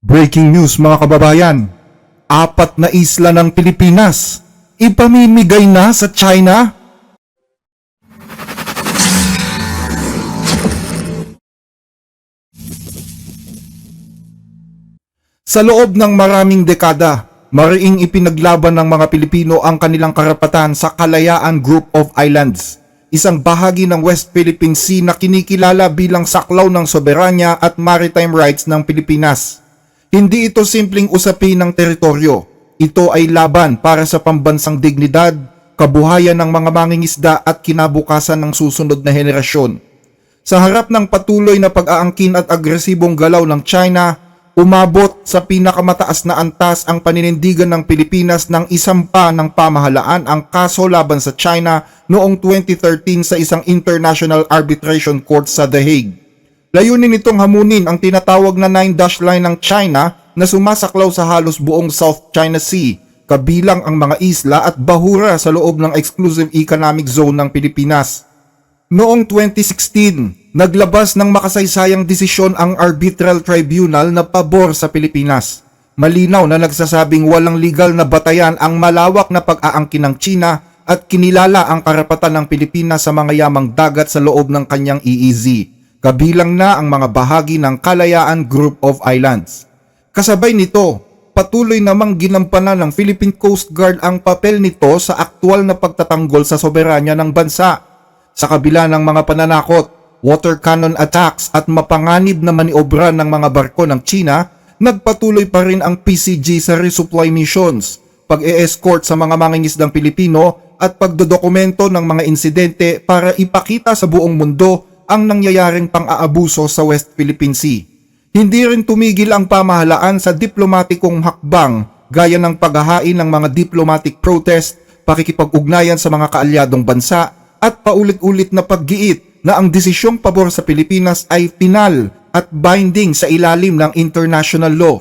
Breaking news mga kababayan, 4 na isla ng Pilipinas, ipamimigay na sa China. Sa loob ng maraming dekada, mariing ipinaglaban ng mga Pilipino ang kanilang karapatan sa Kalayaan Group of Islands, isang bahagi ng West Philippine Sea na kinikilala bilang saklaw ng soberanya at maritime rights ng Pilipinas. Hindi ito simpleng usapin ng teritoryo. Ito ay laban para sa pambansang dignidad, kabuhayan ng mga mangingisda at kinabukasan ng susunod na henerasyon. Sa harap ng patuloy na pag-aangkin at agresibong galaw ng China, umabot sa pinakamataas na antas ang paninindigan ng Pilipinas ng isampa ng pamahalaan ang kaso laban sa China noong 2013 sa isang International Arbitration Court sa The Hague. Layunin nitong hamunin ang tinatawag na 9-dash line ng China na sumasaklaw sa halos buong South China Sea, kabilang ang mga isla at bahura sa loob ng Exclusive Economic Zone ng Pilipinas. Noong 2016, naglabas ng makasaysayang desisyon ang Arbitral Tribunal na pabor sa Pilipinas. Malinaw na nagsasabing walang legal na batayan ang malawak na pag-aangkin ng China at kinilala ang karapatan ng Pilipinas sa mga yamang dagat sa loob ng kanyang EEZ, kabilang na ang mga bahagi ng Kalayaan Group of Islands. Kasabay nito, patuloy namang ginampanan ng Philippine Coast Guard ang papel nito sa aktwal na pagtatanggol sa soberanya ng bansa. Sa kabila ng mga pananakot, water cannon attacks at mapanganib na maniobra ng mga barko ng China, nagpatuloy pa rin ang PCG sa resupply missions, pag-e-escort sa mga mangingisdang Pilipino at pagdodokumento ng mga insidente para ipakita sa buong mundo ang nangyayaring pang-aabuso sa West Philippine Sea. Hindi rin tumigil ang pamahalaan sa diplomatikong hakbang gaya ng paghahain ng mga diplomatic protest, pakikipag-ugnayan sa mga kaalyadong bansa at paulit-ulit na paggiit na ang desisyong pabor sa Pilipinas ay final at binding sa ilalim ng international law.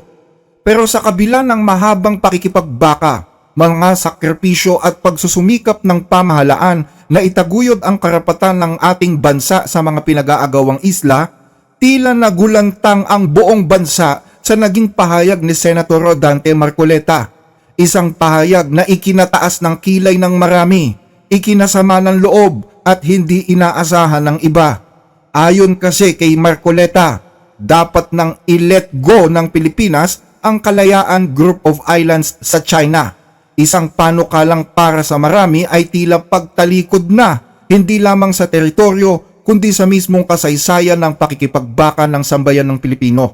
Pero sa kabila ng mahabang pakikipagbaka, mga sakripisyo at pagsusumikap ng pamahalaan na itaguyod ang karapatan ng ating bansa sa mga pinag-aagawang isla, tila nagulantang ang buong bansa sa naging pahayag ni Senator Rodante Marcoleta. Isang pahayag na ikinataas ng kilay ng marami, ikinasama ng loob at hindi inaasahan ng iba. Ayon kasi kay Marcoleta, dapat nang i-let go ng Pilipinas ang Kalayaan Group of Islands sa China. Isang panukalang para sa marami ay tila pagtalikod na, hindi lamang sa teritoryo kundi sa mismong kasaysayan ng pakikipagbaka ng sambayan ng Pilipino.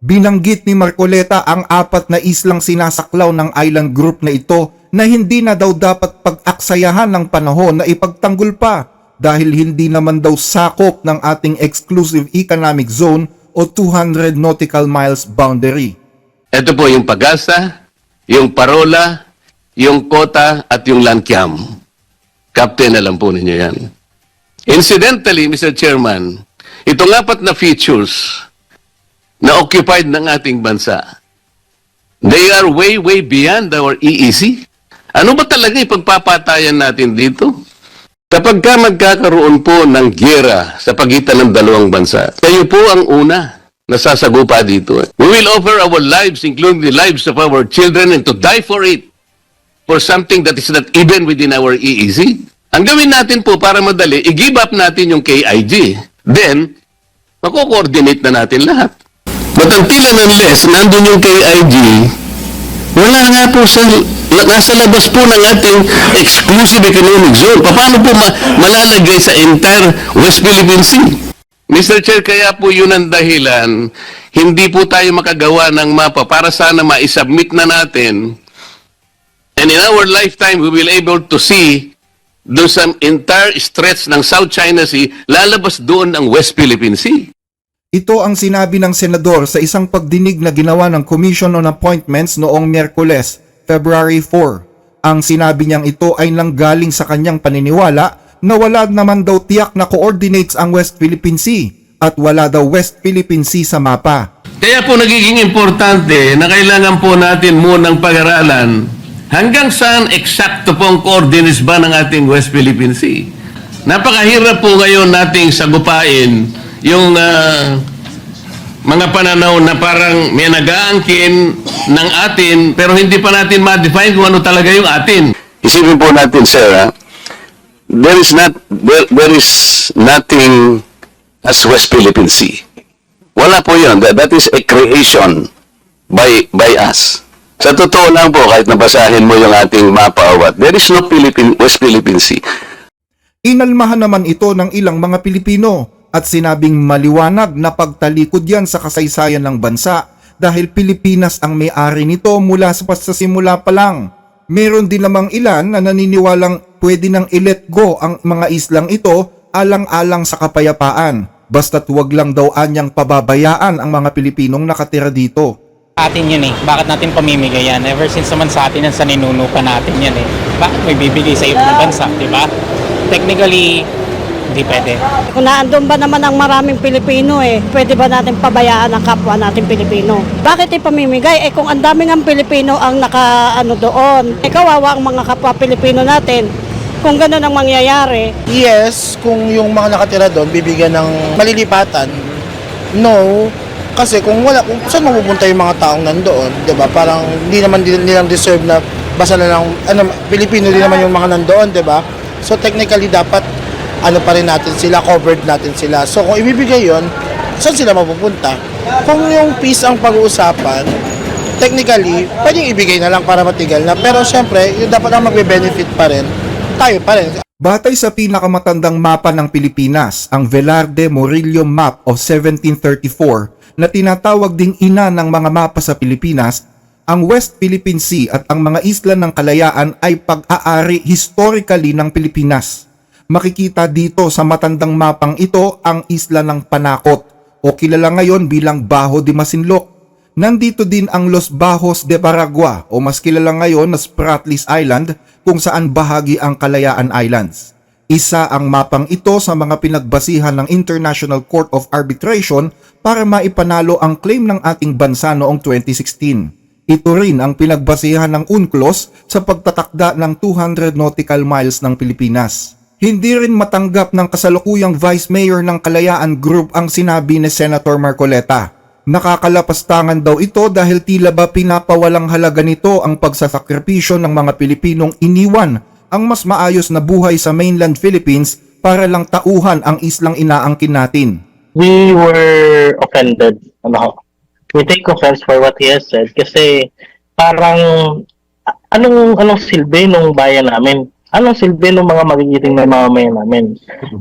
Binanggit ni Marcoleta ang 4 na islang sinasaklaw ng island group na ito na hindi na daw dapat pag-aksayahan ng panahon na ipagtanggol pa dahil hindi naman daw sakop ng ating Exclusive Economic Zone o 200 nautical miles boundary. Ito po yung Pag-asa, yung Parola, yung Kota at yung Lankiam. Captain, alam po ninyo yan. Incidentally, Mr. Chairman, itong 4 na features na occupied ng ating bansa, they are way, way beyond our EEZ. Ano ba talaga ipagpapatayan natin dito? Kapag ka magkakaroon po ng giyera sa pagitan ng dalawang bansa, kayo po ang una na sasagupa dito. We will offer our lives, including the lives of our children, and to die for it, for something that is not even within our EEZ. Ang gawin natin po para madali, i-give up natin yung KIG. Then, mako-coordinate na natin lahat. But until and unless nandun yung KIG, wala nga po nasa labas po ng ating exclusive economic zone. Paano po malalagay sa entire West Philippine Sea? Mr. Chair, kaya po yun ang dahilan, hindi po tayo makagawa ng mapa para sana ma-submit na natin. And in our lifetime, we will able to see doon sa entire stretch ng South China Sea, lalabas doon ang West Philippine Sea. Ito ang sinabi ng senador sa isang pagdinig na ginawa ng Commission on Appointments noong Miyerkules, February 4. Ang sinabi niyang ito ay nanggaling sa kanyang paniniwala na wala naman daw tiyak na coordinates ang West Philippine Sea at wala daw West Philippine Sea sa mapa. Kaya po nagiging importante na kailangan po natin munang pag-aralan hanggang saan eksakto pong coordinates ba ng ating West Philippine Sea. Napakahirap po ngayon nating sagupain yung mga pananaw na parang may nag-aangkin ng atin pero hindi pa natin ma-define kung ano talaga yung atin. Isipin po natin, sir, there is nothing as West Philippine Sea. Wala po yun. That is a creation by us. Sa totoo lang po, kahit nabasahin mo yung ating mapa or what, there is no West Philippine Sea. Inalmahan naman ito ng ilang mga Pilipino at sinabing maliwanag na pagtalikod yan sa kasaysayan ng bansa dahil Pilipinas ang may-ari nito mula sa pasasimula pa lang. Meron din namang ilan na naniniwalang pwede nang i-let go ang mga islang ito alang-alang sa kapayapaan. Basta't huwag lang daw anyang pababayaan ang mga Pilipinong nakatira dito. Atin yun eh. Bakit natin pamimigay yan? Ever since naman sa atin yan, sa ninuno pa natin yan eh. Bakit may bibigay sa ibang bansa, di ba? Technically, hindi pwede. Kung naandun ba naman ang maraming Pilipino pwede ba natin pabayaan ang kapwa natin Pilipino? Bakit ipamimigay? Kung ang daming ang Pilipino ang doon, kawawa ang mga kapwa Pilipino natin. Kung gano'n ang mangyayari. Yes, kung yung mga nakatira doon bibigyan ng malilipatan. No, kasi kung saan mapupunta yung mga taong nandoon, 'di ba? Parang hindi naman nilang deserve na basta na lang Pilipino din naman yung mga nandoon, 'di ba? So technically dapat pa rin natin sila, covered natin sila. So kung ibibigay 'yon, saan sila mapupunta? Kung yung peace ang pag-uusapan, technically, pwedeng ibigay na lang para matigal na. Pero syempre, yung dapat ang magbe-benefit pa rin, tayo pa rin. Batay sa pinakamatandang mapa ng Pilipinas, ang Velarde Murillo Map of 1734 na tinatawag ding ina ng mga mapa sa Pilipinas, ang West Philippine Sea at ang mga isla ng Kalayaan ay pag-aari historically ng Pilipinas. Makikita dito sa matandang mapang ito ang isla ng Panakot o kilala ngayon bilang Bajo de Masinloc. Nandito din ang Los Bajos de Paragua o mas kilala ngayon na Spratlys Island kung saan bahagi ang Kalayaan Islands. Isa ang mapang ito sa mga pinagbasihan ng International Court of Arbitration para maipanalo ang claim ng ating bansa noong 2016. Ito rin ang pinagbasihan ng UNCLOS sa pagtatakda ng 200 nautical miles ng Pilipinas. Hindi rin matanggap ng kasalukuyang Vice Mayor ng Kalayaan Group ang sinabi ni Senator Marcoleta. Nakakalapastangan daw ito dahil tila ba pinapawalang halaga nito ang pagsasakripisyo ng mga Pilipinong iniwan ang mas maayos na buhay sa mainland Philippines para lang tauhan ang islang inaangkin natin. We were offended. We take offense for what he has said kasi parang anong silbi ng bayan namin? Anong silbi ng mga magigiting na mamamayan namin?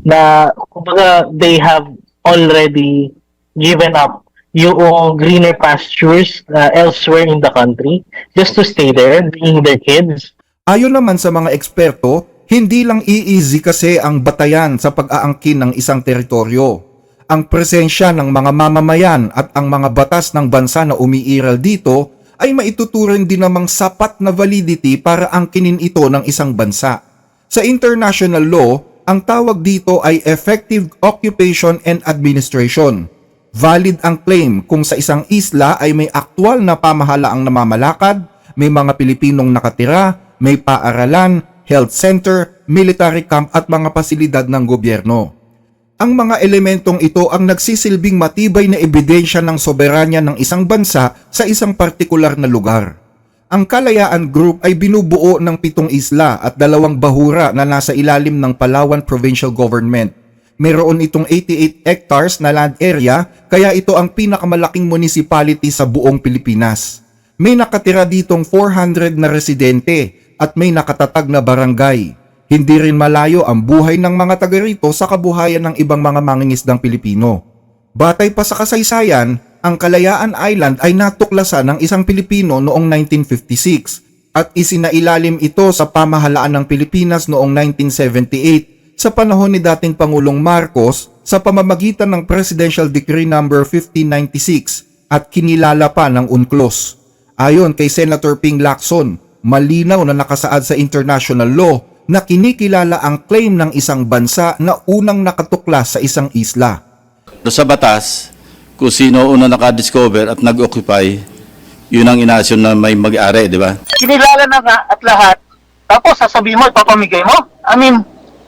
Na kumbaga they have already given up yung greener pastures elsewhere in the country just to stay there, being their kids. Ayon naman sa mga eksperto, hindi lang easy kasi ang batayan sa pag-aangkin ng isang teritoryo. Ang presensya ng mga mamamayan at ang mga batas ng bansa na umiiral dito ay maituturing din namang sapat na validity para angkinin ito ng isang bansa. Sa international law, ang tawag dito ay effective occupation and administration. Valid ang claim kung sa isang isla ay may aktwal na pamahalaang namamalakad, may mga Pilipinong nakatira, may paaralan, health center, military camp at mga pasilidad ng gobyerno. Ang mga elementong ito ang nagsisilbing matibay na ebidensya ng soberanya ng isang bansa sa isang partikular na lugar. Ang Kalayaan Group ay binubuo ng 7 isla at 2 bahura na nasa ilalim ng Palawan Provincial Government. Meron itong 88 hectares na land area kaya ito ang pinakamalaking municipality sa buong Pilipinas. May nakatira ditong 400 na residente at may nakatatag na barangay. Hindi rin malayo ang buhay ng mga taga rito sa kabuhayan ng ibang mga mangingisdang Pilipino. Batay pa sa kasaysayan, ang Kalayaan Island ay natuklasan ng isang Pilipino noong 1956 at isinailalim ito sa pamahalaan ng Pilipinas noong 1978 sa panahon ni dating Pangulong Marcos sa pamamagitan ng Presidential Decree No. 1596 at kinilala pa ng UNCLOS. Ayon kay Senator Ping Lacson, malinaw na nakasaad sa international law na kinikilala ang claim ng isang bansa na unang nakatuklas sa isang isla. Sa batas, kung sino una nakadiscover at nag-occupy, yun ang inasyon na may mag-ari, di ba? Kinilala na nga at lahat, tapos sasabihin mo, ipapamigay mo? I mean,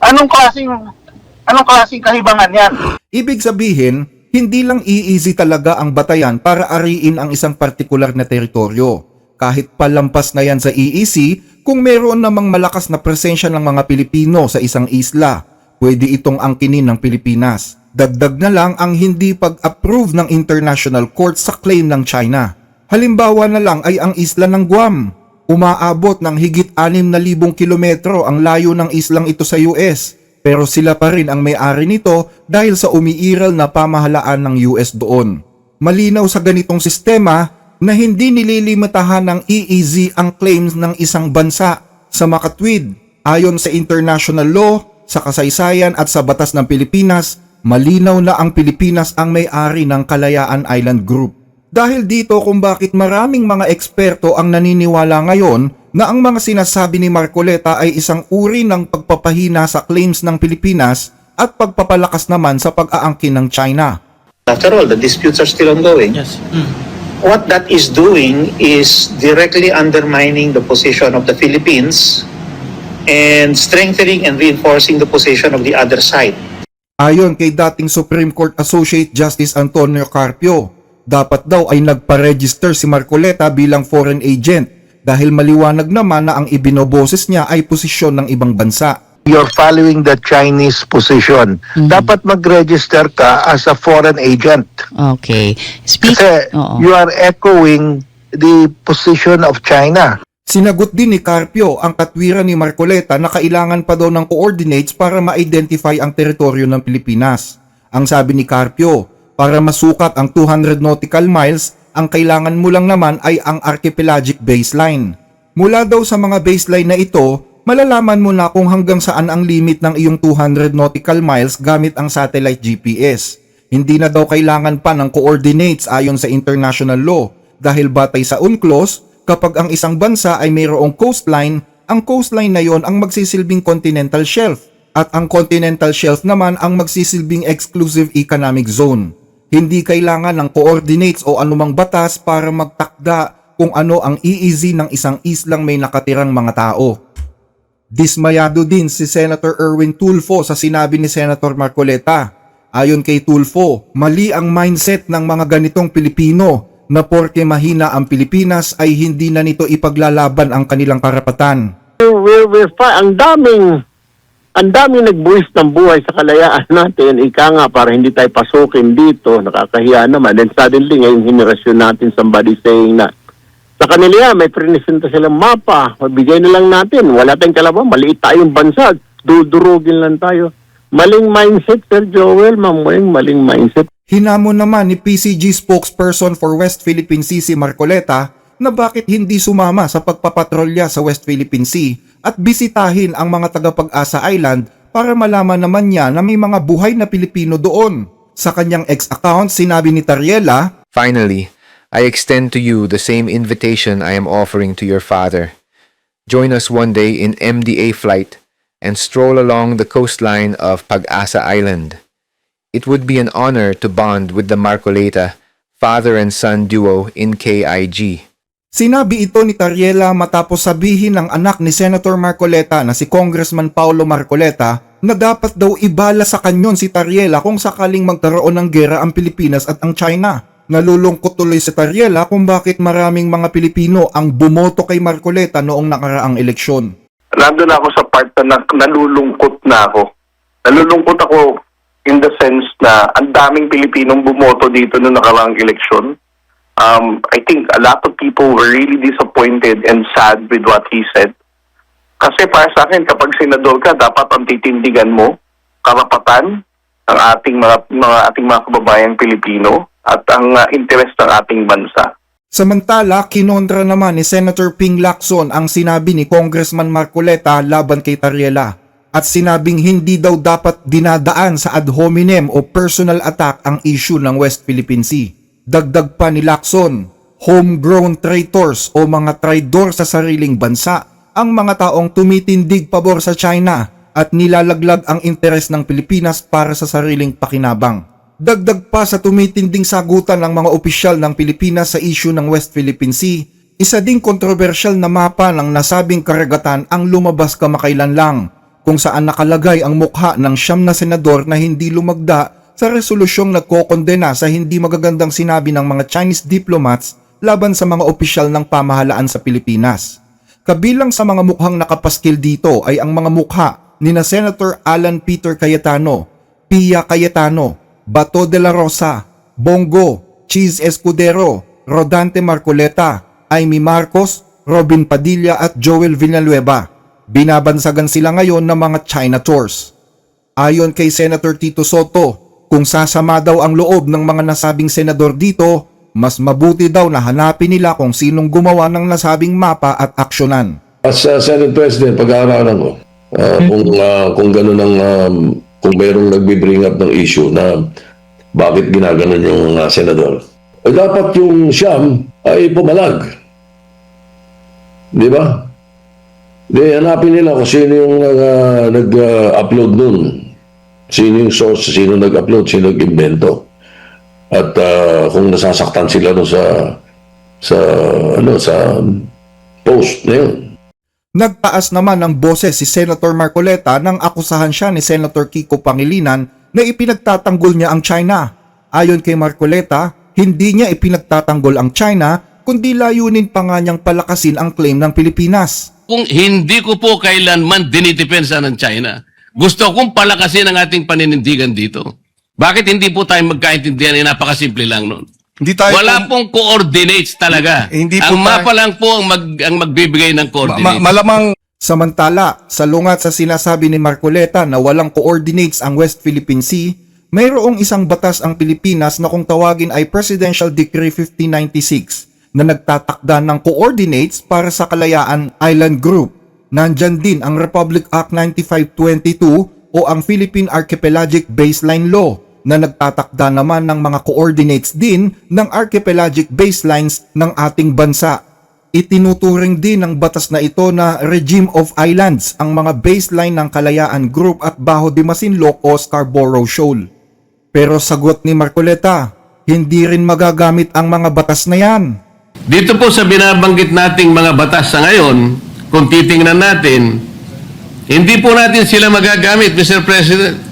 anong klaseng kahibangan yan? Ibig sabihin, Hindi lang EEZ talaga ang batayan para ariin ang isang partikular na teritoryo. Kahit palampas na yan sa EEZ, kung meron namang malakas na presensya ng mga Pilipino sa isang isla, pwede itong angkinin ng Pilipinas. Dagdag na lang ang hindi pag-approve ng International Court sa claim ng China. Halimbawa na lang ay ang isla ng Guam. Umaabot ng higit 6,000 kilometro ang layo ng islang ito sa US. Pero sila pa rin ang may-ari nito dahil sa umiiral na pamahalaan ng US doon. Malinaw sa ganitong sistema na hindi nililimitahan ng EEZ ang claims ng isang bansa sa makatwid. Ayon sa international law, sa kasaysayan at sa batas ng Pilipinas, malinaw na ang Pilipinas ang may-ari ng Kalayaan Island Group. Dahil dito kung bakit maraming mga eksperto ang naniniwala ngayon na ang mga sinasabi ni Marcoleta ay isang uri ng pagpapahina sa claims ng Pilipinas at pagpapalakas naman sa pag-aangkin ng China. After all, the disputes are still ongoing. Yes. What that is doing is directly undermining the position of the Philippines and strengthening and reinforcing the position of the other side. Ayon kay dating Supreme Court Associate Justice Antonio Carpio, dapat daw ay nagpa-register si Marcoleta bilang foreign agent dahil maliwanag naman na ang ibinoboses niya ay posisyon ng ibang bansa. You're following the Chinese position. Dapat mag-register ka as a foreign agent. Okay. Kasi you are echoing the position of China. Sinagot din ni Carpio ang katwiran ni Marcoleta na kailangan pa daw ng coordinates para ma-identify ang teritoryo ng Pilipinas. Ang sabi ni Carpio, para masukat ang 200 nautical miles, ang kailangan mo lang naman ay ang archipelagic baseline. Mula daw sa mga baseline na ito, malalaman mo na kung hanggang saan ang limit ng iyong 200 nautical miles gamit ang satellite GPS. Hindi na daw kailangan pa ng coordinates ayon sa international law dahil batay sa UNCLOS, kapag ang isang bansa ay mayroong coastline, ang coastline na yon ang magsisilbing continental shelf at ang continental shelf naman ang magsisilbing exclusive economic zone. Hindi kailangan ng coordinates o anumang batas para magtakda kung ano ang EEZ ng isang islang may nakatirang mga tao. Dismayado din si Senator Erwin Tulfo sa sinabi ni Senator Marcoleta. Ayon kay Tulfo, mali ang mindset ng mga ganitong Pilipino na porke mahina ang Pilipinas ay hindi na nito ipaglalaban ang kanilang karapatan. Ang daming nagbuwis ng buhay sa kalayaan natin, ika nga para hindi tayo pasukin dito, nakakahiya naman. Then suddenly, ngayong henerasyon natin, somebody saying na, sa kanila may presenta silang mapa, mabigay na lang natin, wala tayong kalaban, maliit tayong bansa, dudurugin lang tayo. Maling mindset, Sir Joel, maling mindset. Hinamon naman ni PCG spokesperson for West Philippine Sea si Marcoleta na bakit hindi sumama sa pagpapatrolya sa West Philippine Sea at bisitahin ang mga taga-Pag-asa Island para malaman naman niya na may mga buhay na Pilipino doon. Sa kanyang ex-account, sinabi ni Tariela, "Finally, I extend to you the same invitation I am offering to your father. Join us one day in MDA flight and stroll along the coastline of Pag-asa Island. It would be an honor to bond with the Marcoleta father and son duo in KIG." Sinabi ito ni Tariela matapos sabihin ng anak ni Senator Marcoleta na si Congressman Paulo Marcoleta na dapat daw ibala sa kanyon si Tariela kung sakaling magkaroon ng gera ang Pilipinas at ang China. Nalulungkot tuloy si Tariela kung bakit maraming mga Pilipino ang bumoto kay Marcoleta noong nakaraang eleksyon. Nandun ako sa part na nalulungkot na ako. Nalulungkot ako in the sense na ang daming Pilipinong bumoto dito noong nakaraang eleksyon. I think a lot of people were really disappointed and sad with what he said. Kasi para sa akin, kapag senador ka, dapat ang titindigan mo karapatan ng ating mga kababayang Pilipino at ang interest ng ating bansa. Samantala, kinontra naman ni Senator Ping Lacson ang sinabi ni Congressman Marcoleta laban kay Tariela at sinabing hindi daw dapat dinadaan sa ad hominem o personal attack ang issue ng West Philippine Sea. Dagdag pa ni Lacson, homegrown traitors o mga traidor sa sariling bansa ang mga taong tumitindig pabor sa China at nilalaglag ang interes ng Pilipinas para sa sariling pakinabang. Dagdag pa sa tumitinding sagutan ng mga opisyal ng Pilipinas sa issue ng West Philippine Sea, isa ding kontrobersyal na mapa ng nasabing karagatan ang lumabas kamakailan lang kung saan nakalagay ang mukha ng 9 na senador na hindi lumagda sa resolusyong nagkokondena sa hindi magagandang sinabi ng mga Chinese diplomats laban sa mga opisyal ng pamahalaan sa Pilipinas. Kabilang sa mga mukhang nakapaskil dito ay ang mga mukha ni na Senator Alan Peter Cayetano, Pia Cayetano, Bato de la Rosa, Bongo, Cheese Escudero, Rodante Marcoleta, Amy Marcos, Robin Padilla at Joel Villanueva. Binabansagan sila ngayon ng mga China tours. Ayon kay Senator Tito Soto, kung sasama daw ang loob ng mga nasabing senador dito, mas mabuti daw na hanapin nila kung sinong gumawa ng nasabing mapa at aksyonan. As Senate President, pag-aaralan ko kung gano'n ang kung mayroong nagbi-bring up ng issue na bakit ginaganon yung senador. Dapat yung siyam ay pumalag. Di ba? Hanapin nila kung sino yung nag-upload nun. Sino yung source, sino nag-upload, sino nag-invento. At kung nasasaktan sila no sa post na yun. Nagtaas naman ng boses si Senator Marcoleta nang akusahan siya ni Senator Kiko Pangilinan na ipinagtatanggol niya ang China. Ayon kay Marcoleta, hindi niya ipinagtatanggol ang China kundi layunin pa nga niyang palakasin ang claim ng Pilipinas. Kung hindi ko po kailanman dinidepensa ng China, gusto kong palakasin ang ating paninindigan dito. Bakit hindi po tayo magkaintindihan? Napakasimple lang nun. Wala pong coordinates talaga. Ang mapa lang po ang magbibigay ng coordinates. Malamang. Samantala, salungat sa sinasabi ni Marcoleta na walang coordinates ang West Philippine Sea, mayroong isang batas ang Pilipinas na kung tawagin ay Presidential Decree 1596 na nagtatakda ng coordinates para sa Kalayaan Island Group. Nandyan din ang Republic Act 9522 o ang Philippine Archipelagic Baseline Law na nagtatakda naman ng mga coordinates din ng archipelagic baselines ng ating bansa. Itinuturing din ng batas na ito na regime of islands ang mga baseline ng Kalayaan Group at Bajo de Masinloc o Scarborough Shoal. Pero sagot ni Marcoleta, hindi rin magagamit ang mga batas na yan. Dito po sa binabanggit nating mga batas sa ngayon, kung titingnan natin, hindi po natin sila magagamit, Mr. President.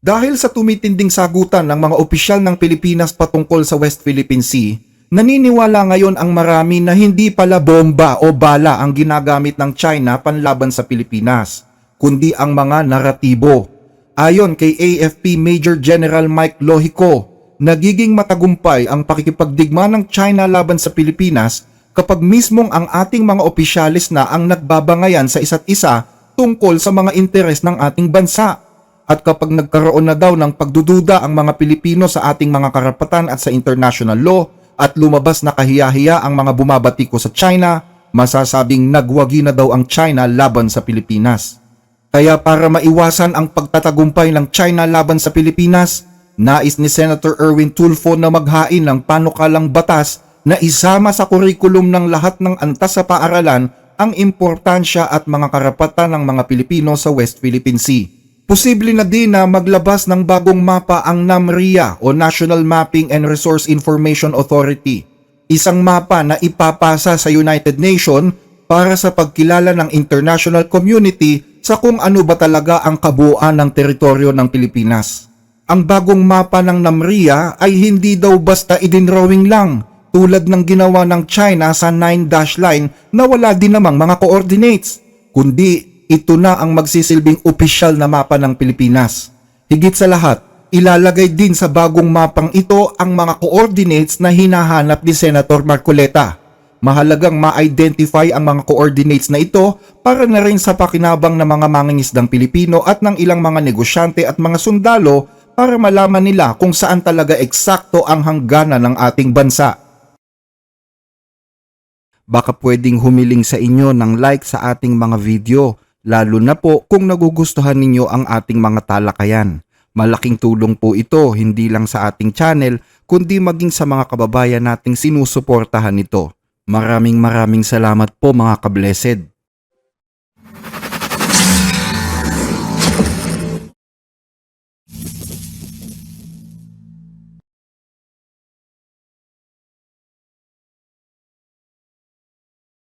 Dahil sa tumitinding sagutan ng mga opisyal ng Pilipinas patungkol sa West Philippine Sea, naniniwala ngayon ang marami na hindi pala bomba o bala ang ginagamit ng China panlaban sa Pilipinas, kundi ang mga naratibo. Ayon kay AFP Major General Mike Lohico, nagiging matagumpay ang pakikipagdigma ng China laban sa Pilipinas kapag mismong ang ating mga opisyalis na ang nagbabangayan sa isa't isa tungkol sa mga interes ng ating bansa. At kapag nagkaroon na daw ng pagdududa ang mga Pilipino sa ating mga karapatan at sa international law at lumabas na kahiya-hiya ang mga bumabatiko sa China, masasabing nagwagi na daw ang China laban sa Pilipinas. Kaya para maiwasan ang pagtatagumpay ng China laban sa Pilipinas, nais ni Senator Erwin Tulfo na maghain ng panukalang batas na isama sa kurikulum ng lahat ng antas sa paaralan ang importansya at mga karapatan ng mga Pilipino sa West Philippine Sea. Posible na din na maglabas ng bagong mapa ang NAMRIA o National Mapping and Resource Information Authority. Isang mapa na ipapasa sa United Nations para sa pagkilala ng international community sa kung ano ba talaga ang kabuuan ng teritoryo ng Pilipinas. Ang bagong mapa ng NAMRIA ay hindi daw basta idinrawing lang tulad ng ginawa ng China sa 9-dash line na wala din namang mga coordinates, kundi ito na ang magsisilbing opisyal na mapa ng Pilipinas. Higit sa lahat, ilalagay din sa bagong mapang ito ang mga coordinates na hinahanap ni Senator Marcoleta. Mahalagang ma-identify ang mga coordinates na ito para na rin sa pakinabang ng mga mangingisdang Pilipino at ng ilang mga negosyante at mga sundalo para malaman nila kung saan talaga eksakto ang hangganan ng ating bansa. Baka pwedeng humiling sa inyo ng like sa ating mga video, lalo na po kung nagugustuhan ninyo ang ating mga talakayan. Malaking tulong po ito hindi lang sa ating channel kundi maging sa mga kababayan nating sinusuportahan ito. Maraming salamat po mga ka-blessed.